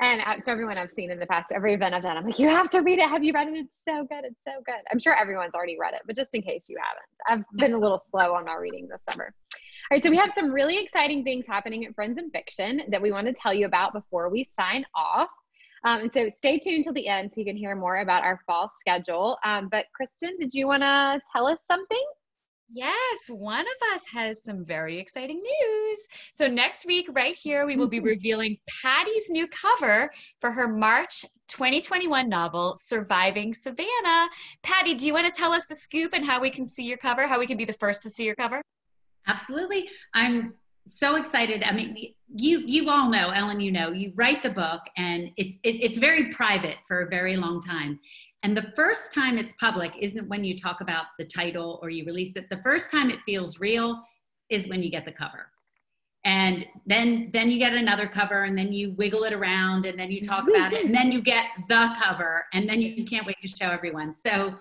And to everyone I've seen in the past, every event I've done, I'm like, you have to read it. Have you read it? It's so good. It's so good. I'm sure everyone's already read it, but just in case you haven't, I've been a little slow on my reading this summer. All right, so we have some really exciting things happening at Friends in Fiction that we want to tell you about before we sign off. And so stay tuned till the end so you can hear more about our fall schedule. But Kristen, did you want to tell us something? Yes, one of us has some very exciting news. So next week, right here, we will be revealing Patty's new cover for her March 2021 novel, Surviving Savannah. Patty, do you want to tell us the scoop and how we can see your cover, how we can be the first to see your cover? Absolutely. I'm so excited. I mean, you all know, Ellen, you write the book and it's very private for a very long time. And the first time it's public isn't when you talk about the title or you release it. The first time it feels real is when you get the cover. And then you get another cover and then you wiggle it around and then you talk about it and then you get the cover and then you can't wait to show everyone. So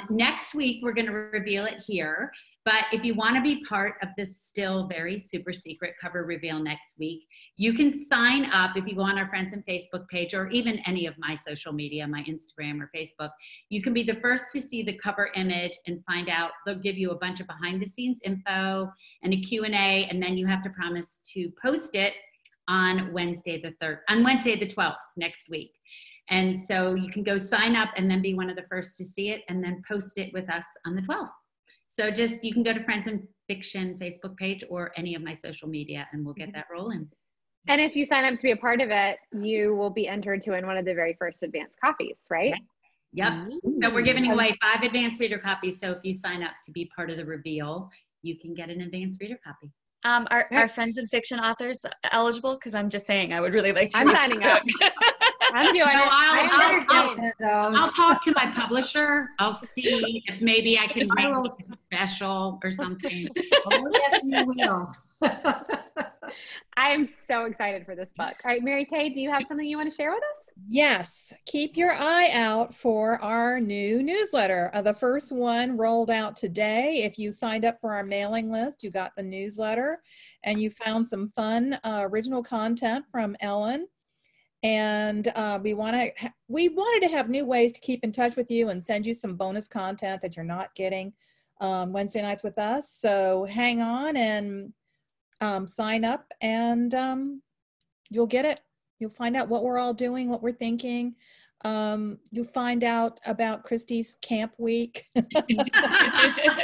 next week we're going to reveal it here. But if you want to be part of this still very super secret cover reveal next week, you can sign up if you go on our Friends and Facebook page or even any of my social media, my Instagram or Facebook. You can be the first to see the cover image and find out. They'll give you a bunch of behind the scenes info and a Q&A, and then you have to promise to post it on Wednesday the 12th next week. And so you can go sign up and then be one of the first to see it and then post it with us on the 12th. So you can go to Friends in Fiction Facebook page or any of my social media and we'll get that rolling. And if you sign up to be a part of it, you will be entered to win one of the very first advanced copies, right? Yep. So we're giving away 5 advanced reader copies. So if you sign up to be part of the reveal, you can get an advanced reader copy. Are Friends in Fiction authors eligible? Because I'm just saying I would really like to. I'm signing up. I'm doing it. I'll talk to my publisher. I'll see if maybe I can make it special or something. Oh, yes, you will. I am so excited for this book. All right, Mary Kay, do you have something you want to share with us? Yes, keep your eye out for our new newsletter. The first one rolled out today. If you signed up for our mailing list, you got the newsletter and you found some fun original content from Ellen. And we wanted to have new ways to keep in touch with you and send you some bonus content that you're not getting Wednesday nights with us. So hang on and sign up, and you'll get it. You'll find out what we're all doing, what we're thinking. You'll find out about Christy's camp week. It's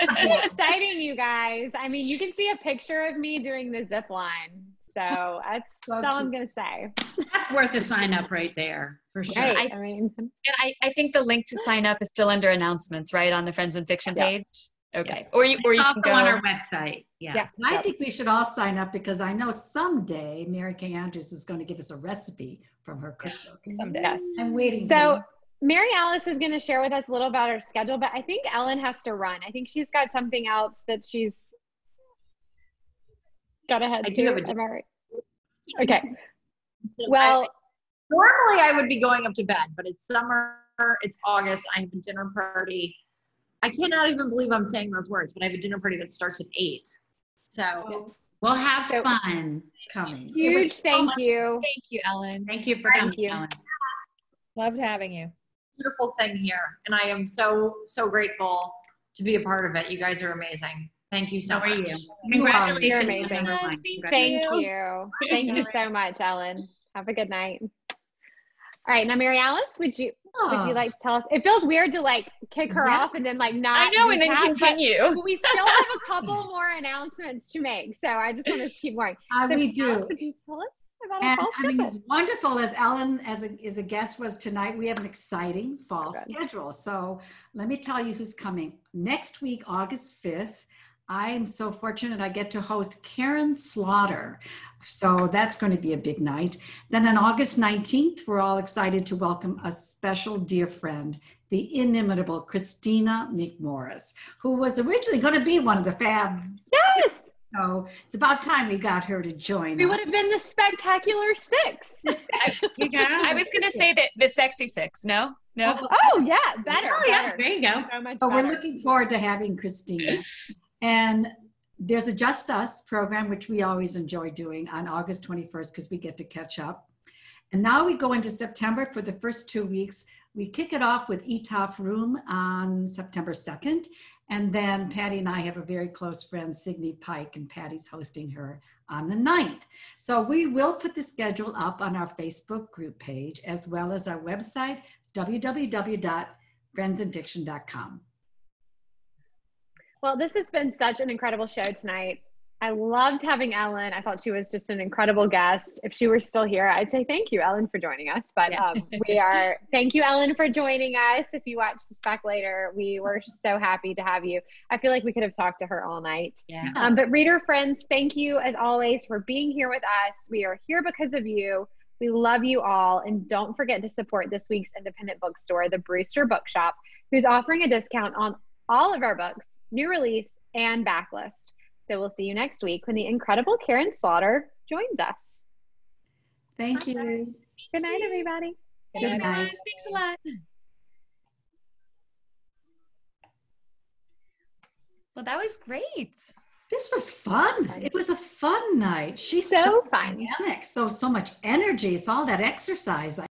exciting, you guys. I mean, you can see a picture of me doing the zip line. So that's all I'm going to say. That's worth a sign up right there, for sure. Right. I think the link to sign up is still under announcements, right, on the Friends and Fiction page? Okay. Or you can go on our website. Yeah. I think we should all sign up, because I know someday Mary Kay Andrews is going to give us a recipe from her cookbook. Yes. I'm waiting. So Mary Alice is going to share with us a little about her schedule, but I think Ellen has to run. I think she's got something else that she's got to head to. do have a Am I right? Okay. Well, normally I would be going up to bed, but it's summer, it's August, I have a dinner party. I cannot even believe I'm saying those words, but I have a dinner party that starts at 8. So we'll have fun coming. Huge thank you. Thank you, Ellen. Thank you for coming, Ellen. Loved having you. Beautiful thing here. And I am so grateful to be a part of it. You guys are amazing. Thank you so much. How are you? Congratulations. You're amazing. Thank you. you. Thank you so much, Ellen. Have a good night. All right, now Mary Alice, would you like to tell us? It feels weird to like kick her off and then like not. I know, and then continue. But we still have a couple more announcements to make, so I just want us to keep going. So We do. Alice, would you tell us about our And fall I mean, schedule? as wonderful as Ellen as a guest was tonight, we have an exciting fall schedule. So let me tell you who's coming. Next week, August 5th, I'm so fortunate I get to host Karen Slaughter. So that's going to be a big night. Then on August 19th, we're all excited to welcome a special dear friend, the inimitable Christina Mcmorris, who was originally going to be one of the Fab. Yes. So it's about time we got her to join We us. would have been the Spectacular Six. I was going to say that the Sexy Six. No? Oh, yeah. Better. Oh, yeah. Better. There you go. So much So we're better. looking forward to having Christina. And there's a Just Us program, which we always enjoy doing on August 21st, because we get to catch up. And now we go into September for the first 2 weeks. We kick it off with Etaf Room on September 2nd. And then Patty and I have a very close friend, Signe Pike, and Patty's hosting her on the 9th. So we will put the schedule up on our Facebook group page, as well as our website, www.friendsandfiction.com. Well, this has been such an incredible show tonight. I loved having Ellen. I thought she was just an incredible guest. If she were still here, I'd say thank you, Ellen, for joining us. But thank you, Ellen, for joining us. If you watch this back later, we were so happy to have you. I feel like we could have talked to her all night. Yeah. But reader friends, thank you as always for being here with us. We are here because of you. We love you all. And don't forget to support this week's independent bookstore, the Brewster Bookshop, who's offering a discount on all of our books, new release and backlist. So we'll see you next week when the incredible Karen Slaughter joins us. Thank you. Good night, everybody. Good night. Thanks a lot. Well, that was great. This was fun. It was a fun night. She's So so fun. dynamic, so much energy. It's all that exercise.